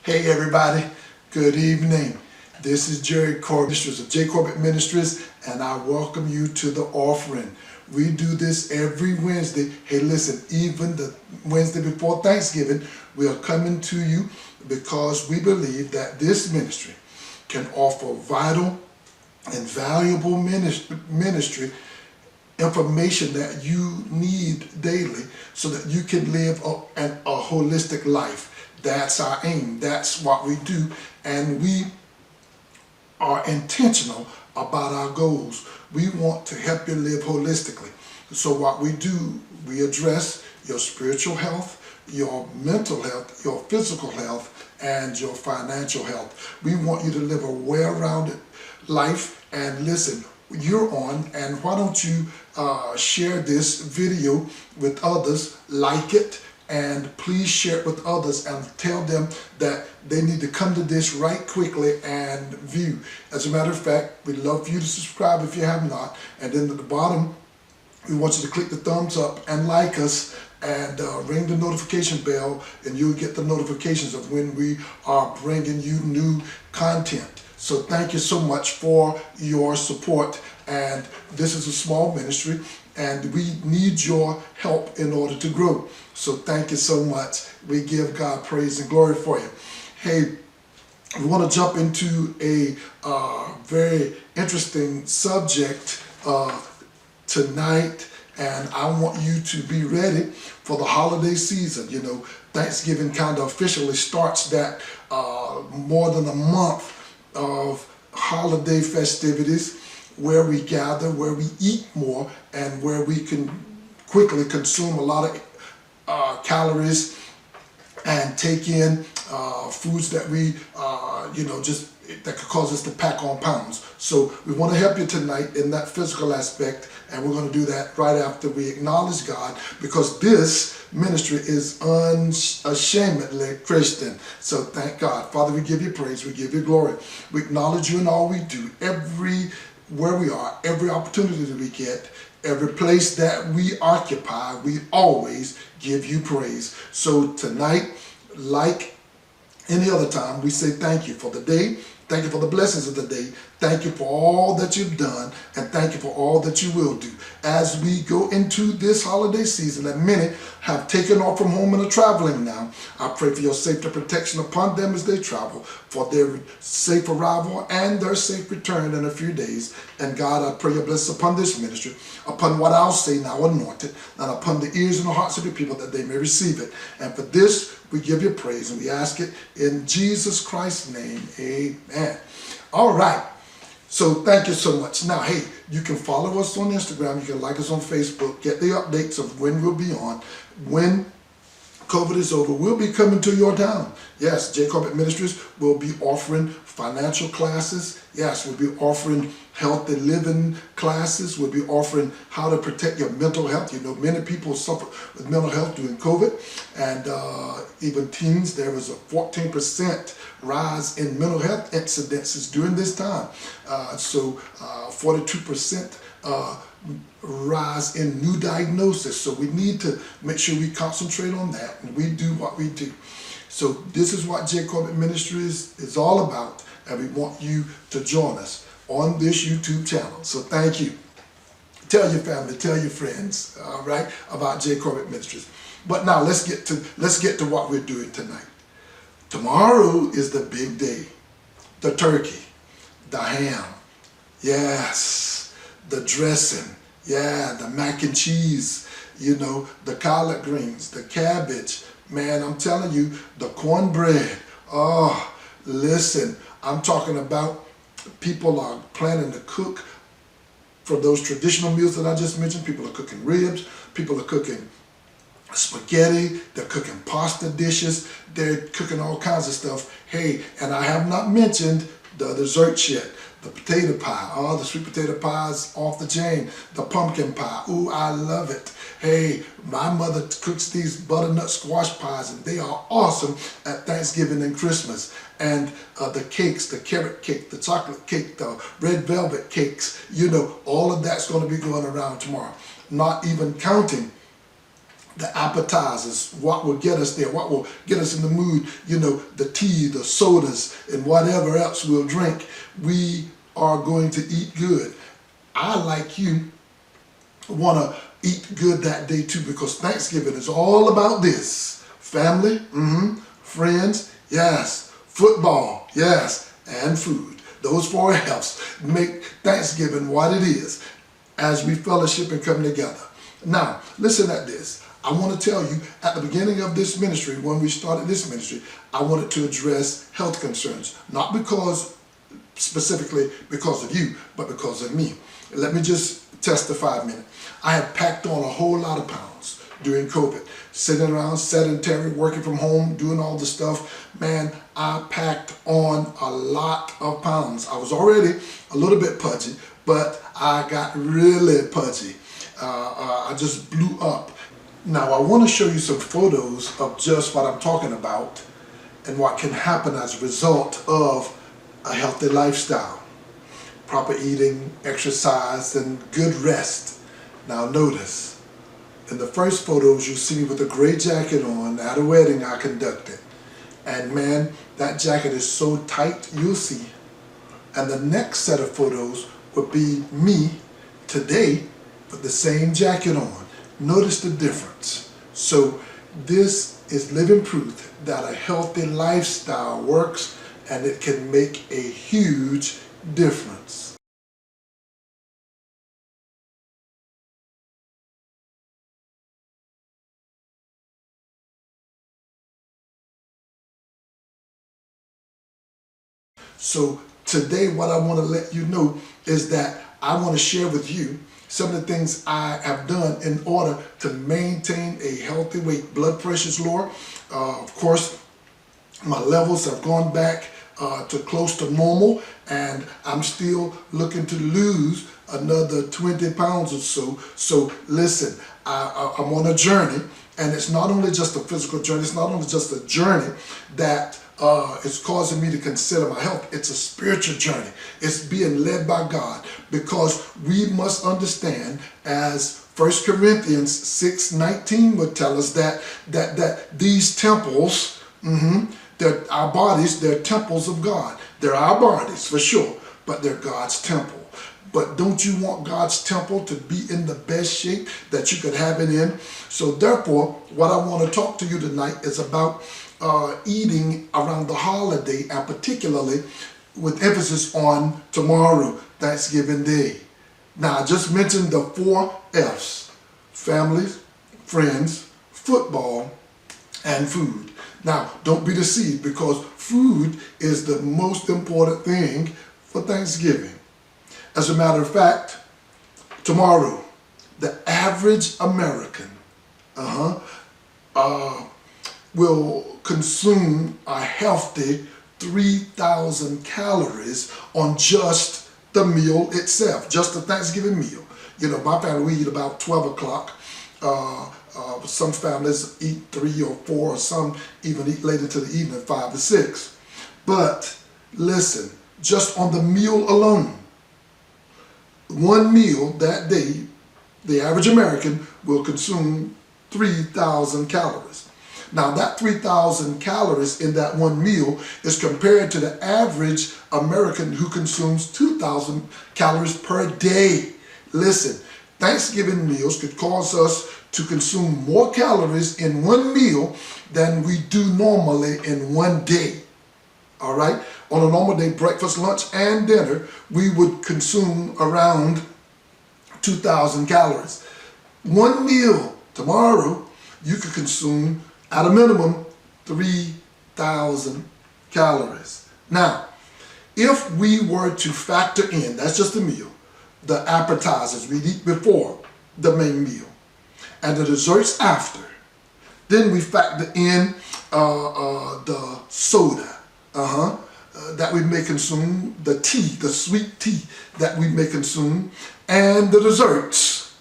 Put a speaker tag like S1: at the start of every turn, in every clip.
S1: Hey everybody, good evening. This is Jerry Corbett, ministers of J. Corbett Ministries, and I welcome you to the offering. We do this every Wednesday. Hey listen, even the Wednesday before Thanksgiving, we are coming to you because we believe that this ministry can offer vital and valuable ministry information that you need daily so that you can live a holistic life. That's our aim. That's what we do. And we are intentional about our goals. We want to help you live holistically. So what we do, we address your spiritual health, your mental health, your physical health, and your financial health. We want you to live a well-rounded life. And listen, you're on, and why don't you share this video with others, like it, and please share it with others and tell them that they need to come to this right quickly and view. As a matter of fact, we'd love for you to subscribe if you have not, and then at the bottom we want you to click the thumbs up and like us and ring the notification bell, and you'll get the notifications of when we are bringing you new content. So thank you so much for your support. And this is a small ministry, and we need your help in order to grow. So thank you so much. We give God praise and glory for you. Hey, we want to jump into a very interesting subject tonight, and I want you to be ready for the holiday season. You know, Thanksgiving kind of officially starts that more than a month of holiday festivities, where we gather, where we eat more, and where we can quickly consume a lot of calories and take in foods that we, that could cause us to pack on pounds. So we want to help you tonight in that physical aspect, and we're going to do that right after we acknowledge God, because this ministry is unashamedly Christian. So thank God. Father, we give you praise, we give you glory. We acknowledge you in all we do, where we are, every opportunity that we get, every place that we occupy, we always give you praise. So tonight, like any other time, we say thank you for the day. Thank you for the blessings of the day. Thank you for all that you've done, and thank you for all that you will do. As we go into this holiday season, and many have taken off from home and are traveling now, I pray for your safety and protection upon them as they travel, for their safe arrival and their safe return in a few days. And God, I pray your blessings upon this ministry, upon what I'll say now anointed, and upon the ears and the hearts of the people, that they may receive it. And for this, we give you praise, and we ask it in Jesus Christ's name. Amen. All right. So thank you so much. Now, hey, you can follow us on Instagram. You can like us on Facebook. Get the updates of when we'll be on. When COVID is over, we'll be coming to your town. Yes, J. Corbett Ministries will be offering financial classes. Yes, we'll be offering healthy living classes. We'll be offering how to protect your mental health. You know, many people suffer with mental health during COVID, and even teens. There was a 14% rise in mental health incidences during this time. 42% rise in new diagnosis. So we need to make sure we concentrate on that, and we do what we do. So this is what J. Corbett Ministries is all about, and we want you to join us on this YouTube channel. So thank you. Tell your family, tell your friends, all right, about J. Corbett Ministries. But now let's get to what we're doing tonight. Tomorrow is the big day. The turkey, the ham, yes, the dressing, yeah, the mac and cheese, you know, the collard greens, the cabbage. Man, I'm telling you, the cornbread. Oh, listen, I'm talking about people are planning to cook for those traditional meals that I just mentioned. People are cooking ribs, people are cooking spaghetti, they're cooking pasta dishes, they're cooking all kinds of stuff. Hey, and I have not mentioned the desserts yet. The potato pie, oh, the sweet potato pie's off the chain. The pumpkin pie, ooh, I love it. Hey, my mother cooks these butternut squash pies, and they are awesome at Thanksgiving and Christmas. And the cakes, the carrot cake, the chocolate cake, the red velvet cakes, you know, all of that's going to be going around tomorrow. Not even counting the appetizers, what will get us there, what will get us in the mood, the tea, the sodas, and whatever else we'll drink. We are going to eat good. I, like you, want to eat good that day too, because Thanksgiving is all about this. Family, friends, yes, football, yes, and food. Those four F's make Thanksgiving what it is as we fellowship and come together. Now, listen at this. I want to tell you, at the beginning of this ministry, when we started this ministry, I wanted to address health concerns, not specifically because of you, but because of me. Let me just testify a minute. I had packed on a whole lot of pounds during COVID, sitting around sedentary, working from home, doing all the stuff. Man, I packed on a lot of pounds. I was already a little bit pudgy, but I got really pudgy. I just blew up. Now, I want to show you some photos of just what I'm talking about and what can happen as a result of a healthy lifestyle. Proper eating, exercise, and good rest. Now notice, in the first photos you see me with a gray jacket on at a wedding I conducted. And man, that jacket is so tight, you'll see. And the next set of photos would be me today with the same jacket on. Notice the difference. So this is living proof that a healthy lifestyle works, and it can make a huge difference. So today what I want to let you know is that I want to share with you some of the things I have done in order to maintain a healthy weight. Blood pressure is lower. Of course, my levels have gone back to close to normal, and I'm still looking to lose another 20 pounds or so. So listen, I'm on a journey, and it's not only just a physical journey, it's not only just a journey that is causing me to consider my health. It's a spiritual journey. It's being led by God, because we must understand, as 1 Corinthians 6:19 would tell us, that these temples, they're our bodies, they're temples of God. They're our bodies for sure, but they're God's temple. But don't you want God's temple to be in the best shape that you could have it in? So therefore, what I want to talk to you tonight is about eating around the holiday, and particularly with emphasis on tomorrow, Thanksgiving Day. Now, I just mentioned the 4 F's: families, friends, football, and food. Now, don't be deceived, because food is the most important thing for Thanksgiving. As a matter of fact, tomorrow, the average American will consume a healthy 3,000 calories on just the meal itself, just the Thanksgiving meal. My family, we eat about 12 o'clock. Some families eat 3 or 4, or some even eat late into the evening, 5 or 6. But listen, just on the meal alone, one meal that day, the average American will consume 3,000 calories. Now, that 3,000 calories in that one meal is compared to the average American who consumes 2,000 calories per day. Listen, Thanksgiving meals could cause us to consume more calories in one meal than we do normally in one day. All right? On a normal day, breakfast, lunch, and dinner, we would consume around 2,000 calories. One meal tomorrow, you could consume at a minimum 3,000 calories. Now, if we were to factor in, that's just a meal, the appetizers we eat before the main meal, and the desserts after, then we factor in the soda, that we may consume, the tea, the sweet tea that we may consume, and the desserts.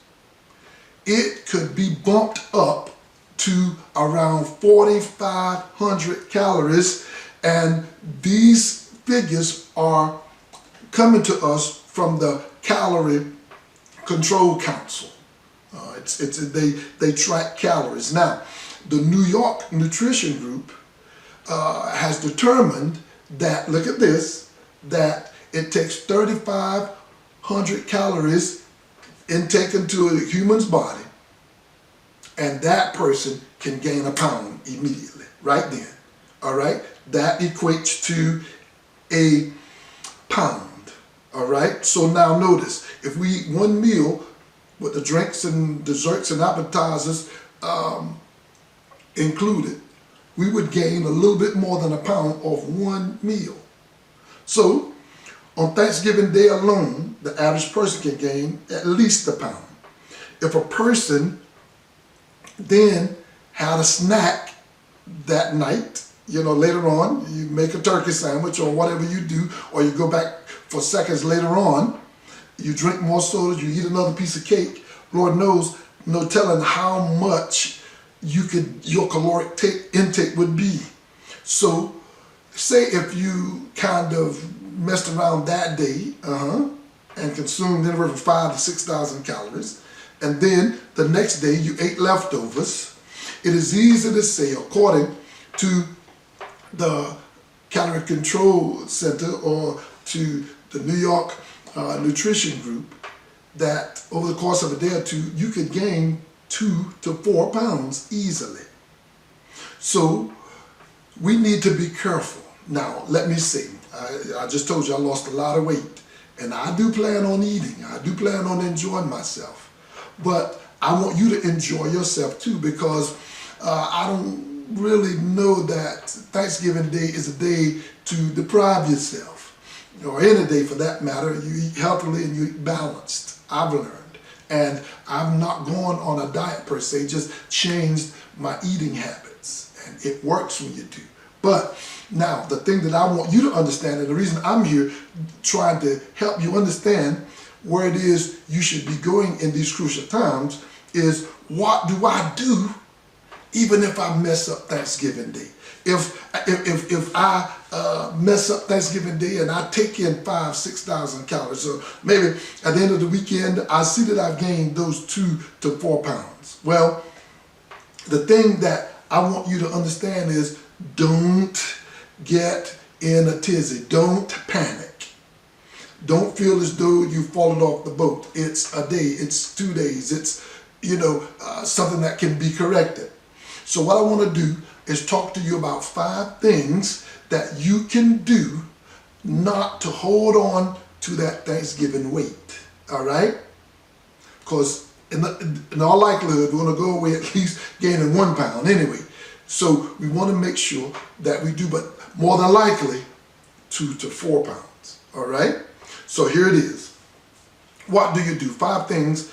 S1: It could be bumped up to around 4,500 calories, and these figures are coming to us from the Calorie Control Council. They track calories. Now, the New York Nutrition Group has determined that, look at this, that it takes 3,500 calories intake into a human's body, and that person can gain a pound immediately, right then. All right, that equates to a pound. All right, so now notice, if we eat one meal with the drinks and desserts and appetizers included, we would gain a little bit more than a pound off one meal. So on Thanksgiving Day alone, the average person can gain at least a pound. If a person then had a snack that night, later on, you make a turkey sandwich or whatever you do, or you go back for seconds later on, you drink more soda, you eat another piece of cake, Lord knows, no telling how much your caloric intake would be. So say if you kind of messed around that day and consumed anywhere from 5,000 to 6,000 calories, and then the next day you ate leftovers, it is easy to say, according to the Calorie Control Center or to the New York Nutrition Group, that over the course of a day or two, you could gain 2 to 4 pounds easily. So we need to be careful. Now, let me see. I just told you I lost a lot of weight, and I do plan on eating. I do plan on enjoying myself. But I want you to enjoy yourself too, because I don't really know that Thanksgiving Day is a day to deprive yourself, or any day for that matter. You eat healthily and you eat balanced, I've learned. And I've not gone on a diet per se, just changed my eating habits. And it works when you do. But now, the thing that I want you to understand, and the reason I'm here trying to help you understand where it is you should be going in these crucial times, is what do I do even if I mess up Thanksgiving Day? If I mess up Thanksgiving Day and I take in 5,000, 6,000 calories, so maybe at the end of the weekend, I see that I've gained those 2 to 4 pounds. Well, the thing that I want you to understand is, don't get in a tizzy. Don't panic. Don't feel as though you've fallen off the boat. It's a day, it's 2 days, it's, something that can be corrected. So what I want to do is talk to you about 5 things that you can do not to hold on to that Thanksgiving weight, all right? Because in all likelihood, we're going to go away at least gaining 1 pound anyway. So we want to make sure that we do, but more than likely, 2 to 4 pounds, all right? So here it is. What do you do? 5 things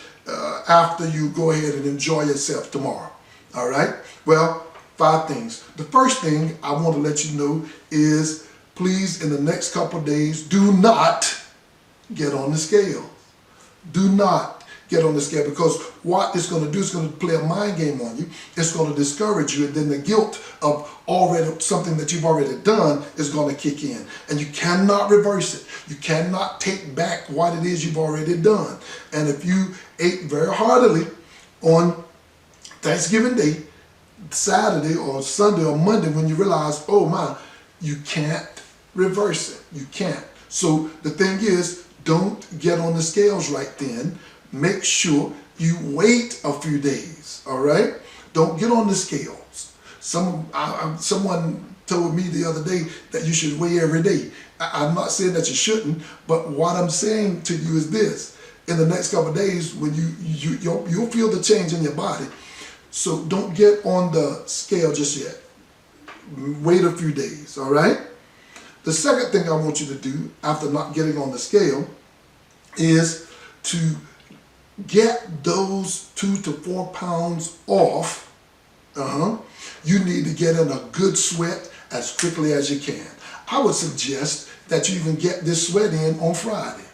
S1: after you go ahead and enjoy yourself tomorrow, all right? Well, 5 things. The first thing I want to let you know is, please, in the next couple of days, do not get on the scale. Do not get on the scale, because what it's going to do is going to play a mind game on you. It's going to discourage you, and then the guilt of something that you've already done is going to kick in, and you cannot reverse it. You cannot take back what it is you've already done. And if you ate very heartily on Thanksgiving Day, Saturday or Sunday or Monday, when you realize, oh my, you can't reverse it. You can't. So the thing is, don't get on the scales right then. Make sure you wait a few days, all right? Don't get on the scales. Someone told me the other day that you should weigh every day. I'm not saying that you shouldn't, but what I'm saying to you is this. In the next couple of days, when you'll feel the change in your body. So don't get on the scale just yet. Wait a few days, all right? The second thing I want you to do after not getting on the scale is to get those 2 to 4 pounds off. You need to get in a good sweat as quickly as you can. I would suggest that you even get this sweat in on Friday.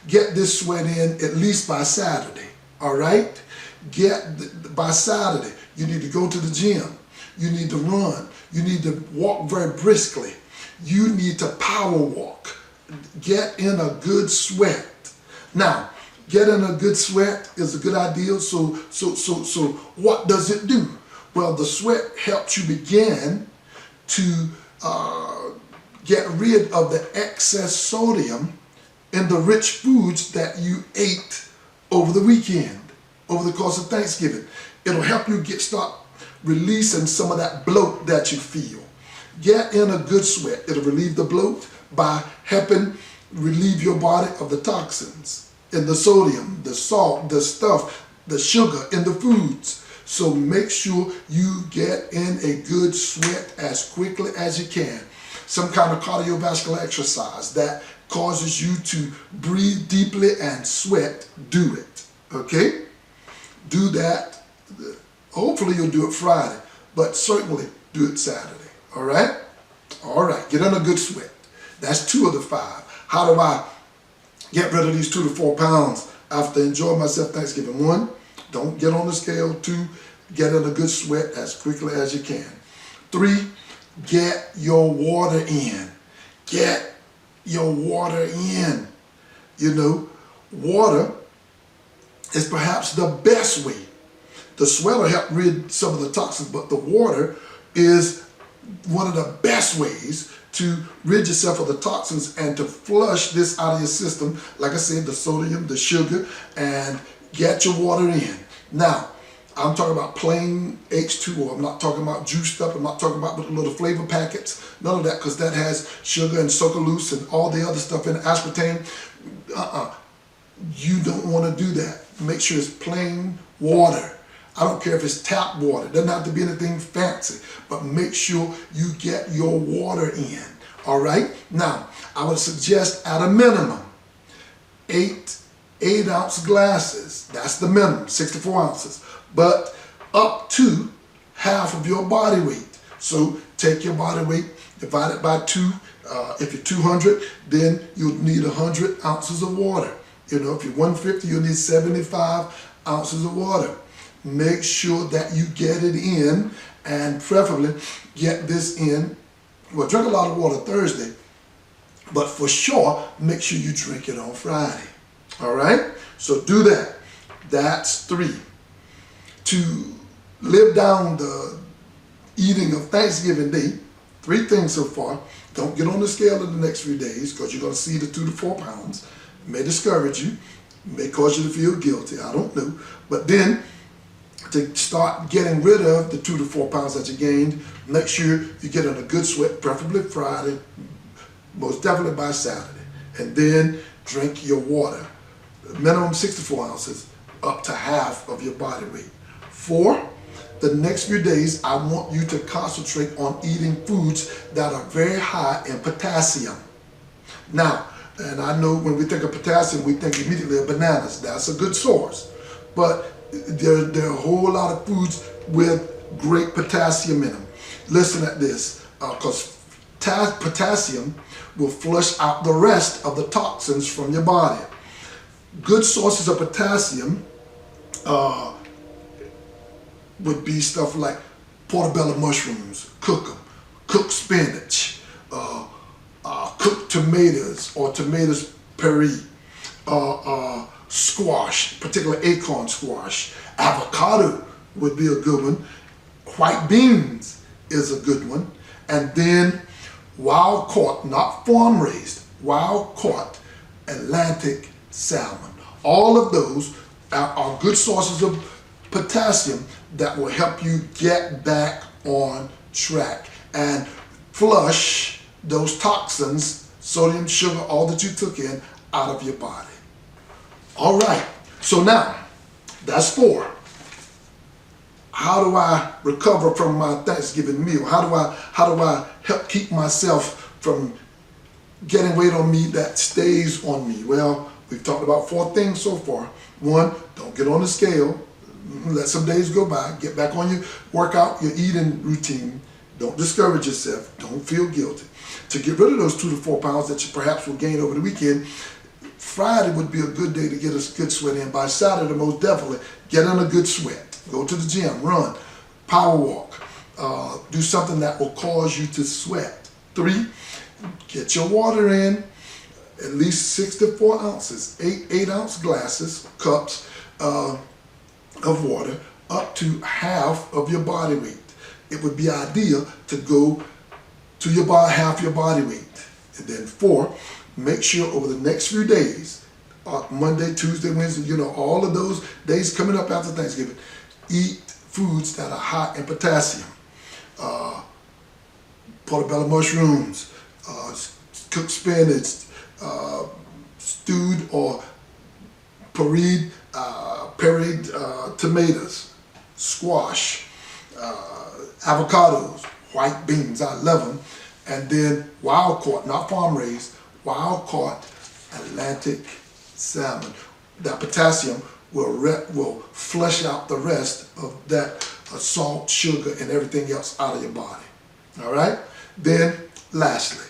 S1: Get this sweat in at least by Saturday, all right? By Saturday, you need to go to the gym. You need to run. You need to walk very briskly. You need to power walk. Get in a good sweat. Now, getting a good sweat is a good idea. So what does it do? Well, the sweat helps you begin to get rid of the excess sodium in the rich foods that you ate over the weekend, over the course of Thanksgiving. It'll help you start releasing some of that bloat that you feel. Get in a good sweat. It'll relieve the bloat by helping relieve your body of the toxins in the sodium, the salt, the stuff, the sugar in the foods. So make sure you get in a good sweat as quickly as you can. Some kind of cardiovascular exercise that causes you to breathe deeply and sweat, do it. Okay? Do that. Hopefully you'll do it Friday, but certainly do it Saturday. All right? All right. Get in a good sweat. That's 2 of the 5. How do I get rid of these 2 to 4 pounds after enjoying myself Thanksgiving? 1, don't get on the scale. 2, get in a good sweat as quickly as you can. 3, get your water in. Get your water in. You know, water is perhaps the best way. The sweat will help rid some of the toxins, but the water is one of the best ways to rid yourself of the toxins and to flush this out of your system. Like I said, the sodium, the sugar, and get your water in. Now, I'm talking about plain H2O. I'm not talking about juiced up. I'm not talking about with little flavor packets. None of that, because that has sugar and sucralose and all the other stuff in it, aspartame. You don't want to do that. Make sure it's plain water. I don't care if it's tap water. It doesn't have to be anything fancy, but make sure you get your water in. All right? Now, I would suggest at a minimum, 8-ounce glasses. That's the minimum, 64 ounces. But up to half of your body weight. So take your body weight, divide it by 2. If you're 200, then you'll need 100 ounces of water. You know, if you're 150, you'll need 75 ounces of water. Make sure that you get it in, and preferably get this in. Well, drink a lot of water Thursday, but for sure, make sure you drink it on Friday. All right? So do that. That's 3. To live down the eating of Thanksgiving Day, 3 things so far. Don't get on the scale in the next few days, because you're going to see the 2 to 4 pounds. It may discourage you, may cause you to feel guilty. I don't know. But then, to start getting rid of the 2 to 4 pounds that you gained, make sure you get in a good sweat, preferably Friday, most definitely by Saturday. And then drink your water. Minimum 64 ounces, up to half of your body weight. 4, the next few days, I want you to concentrate on eating foods that are very high in potassium. Now, and I know when we think of potassium, we think immediately of bananas. That's a good source. But there are a whole lot of foods with great potassium in them. Listen at this, because potassium will flush out the rest of the toxins from your body. Good sources of potassium would be stuff like portobello mushrooms, cook them, cooked spinach, cooked tomatoes or tomatoes puree, squash, particularly acorn squash. Avocado would be a good one. White beans is a good one. And then wild caught, not farm raised, wild caught Atlantic salmon. All of those are good sources of potassium that will help you get back on track and flush those toxins, sodium, sugar, all that you took in, out of your body. All right, so now that's 4. How do I recover from my Thanksgiving meal? How do I help keep myself from getting weight on me that stays on me? Well, we've talked about 4 things so far. 1, don't get on the scale. Let some days go by. Get back on your workout, your eating routine. Don't discourage yourself. Don't feel guilty. To get rid of those 2 to 4 pounds that you perhaps will gain over the weekend, Friday would be a good day to get a good sweat in. By Saturday, most definitely, get in a good sweat. Go to the gym, run, power walk, do something that will cause you to sweat. 3, get your water in. at least 64 ounces, 8-ounce glasses, cups of water, up to half of your body weight. It would be ideal to go to your body, half your body weight. And then 4, make sure over the next few days, Monday, Tuesday, Wednesday, all of those days coming up after Thanksgiving, eat foods that are high in potassium. Portobello mushrooms, cooked spinach, stewed or pureed tomatoes, squash, avocados, white beans, I love them, and then wild caught, not farm raised, wild caught Atlantic salmon. That potassium will flush out the rest of that salt, sugar, and everything else out of your body. All right? Then, lastly,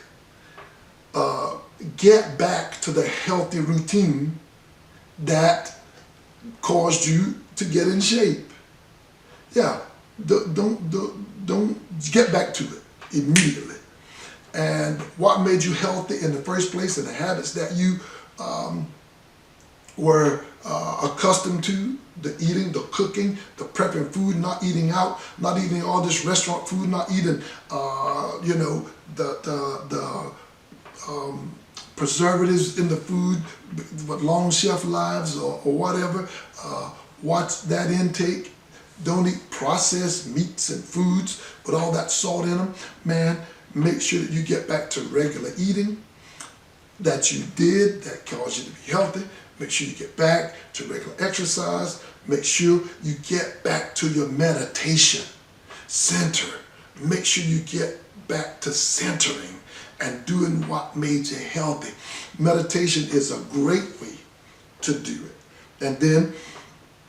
S1: get back to the healthy routine that caused you to get in shape. Yeah, don't get back to it immediately. And what made you healthy in the first place, and the habits that you were accustomed to, the eating, the cooking, the prepping food, not eating out, not eating all this restaurant food, not eating, the preservatives in the food, with long shelf lives or whatever. Watch that intake. Don't eat processed meats and foods with all that salt in them. Man, make sure that you get back to regular eating that you did that caused you to be healthy. Make sure you get back to regular exercise. Make sure you get back to your meditation center. Make sure you get back to centering and doing what made you healthy. Meditation is a great way to do it. And then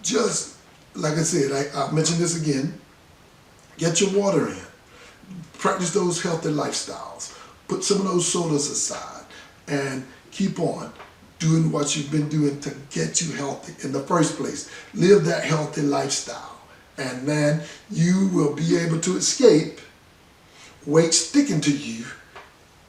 S1: just, like I said, I mentioned this again, get your water in. Practice those healthy lifestyles. Put some of those sodas aside and keep on doing what you've been doing to get you healthy in the first place. Live that healthy lifestyle. And man, you will be able to escape weight sticking to you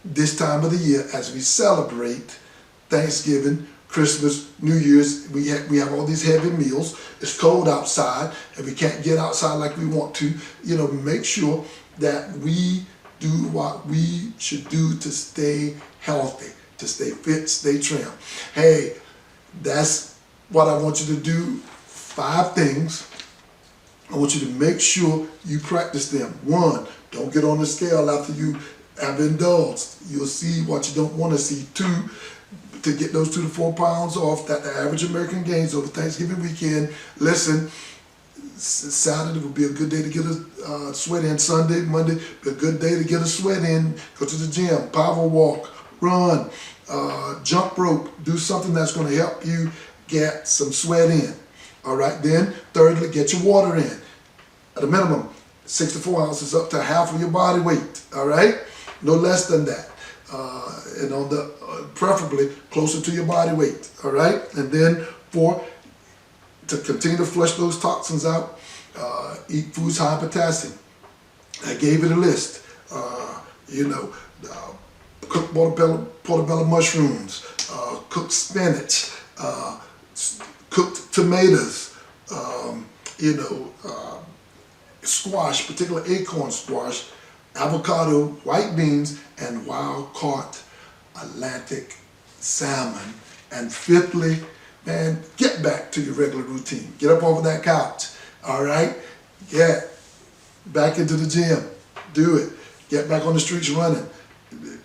S1: this time of the year as we celebrate Thanksgiving, Christmas, New Year's. We have all these heavy meals. It's cold outside and we can't get outside like we want to. Make sure that we do what we should do to stay healthy, to stay fit, stay trim. Hey, that's what I want you to do. 5 things. I want you to make sure you practice them. 1, don't get on the scale after you have indulged. You'll see what you don't want to see. 2, to get those 2 to 4 pounds off that the average American gains over Thanksgiving weekend. Listen, Saturday would be a good day to get a sweat in. Sunday, Monday, be a good day to get a sweat in. Go to the gym, power walk, run, jump rope. Do something that's going to help you get some sweat in. All right, then thirdly, get your water in. At a minimum, 64 ounces up to half of your body weight. All right, no less than that. And on the preferably closer to your body weight. All right, and then 4, to continue to flush those toxins out, eat foods high in potassium. I gave it a list. Cooked portobello mushrooms, cooked spinach, cooked tomatoes, squash, particularly acorn squash, avocado, white beans, and wild-caught Atlantic salmon. And 5thly, man, get back to your regular routine. Get up off of that couch, all right? Get back into the gym. Do it. Get back on the streets running.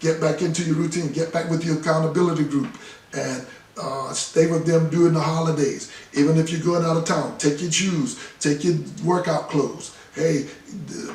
S1: Get back into your routine. Get back with your accountability group and stay with them during the holidays. Even if you're going out of town, take your shoes, take your workout clothes. Hey,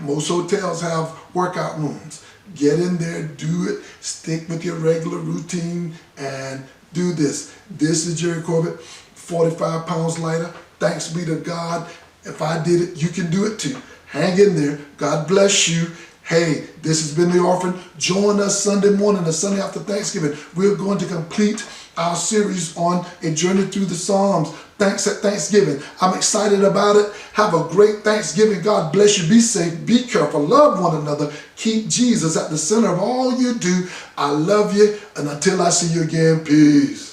S1: most hotels have workout rooms. Get in there, do it, stick with your regular routine, and do this. This is Jerry Corbett, 45 pounds lighter. Thanks be to God. If I did it, you can do it too. Hang in there. God bless you. Hey, this has been The Orphan. Join us Sunday morning, the Sunday after Thanksgiving. We're going to complete our series on a journey through the Psalms. Thanks at Thanksgiving. I'm excited about it. Have a great Thanksgiving. God bless you. Be safe. Be careful. Love one another. Keep Jesus at the center of all you do. I love you. And until I see you again, peace.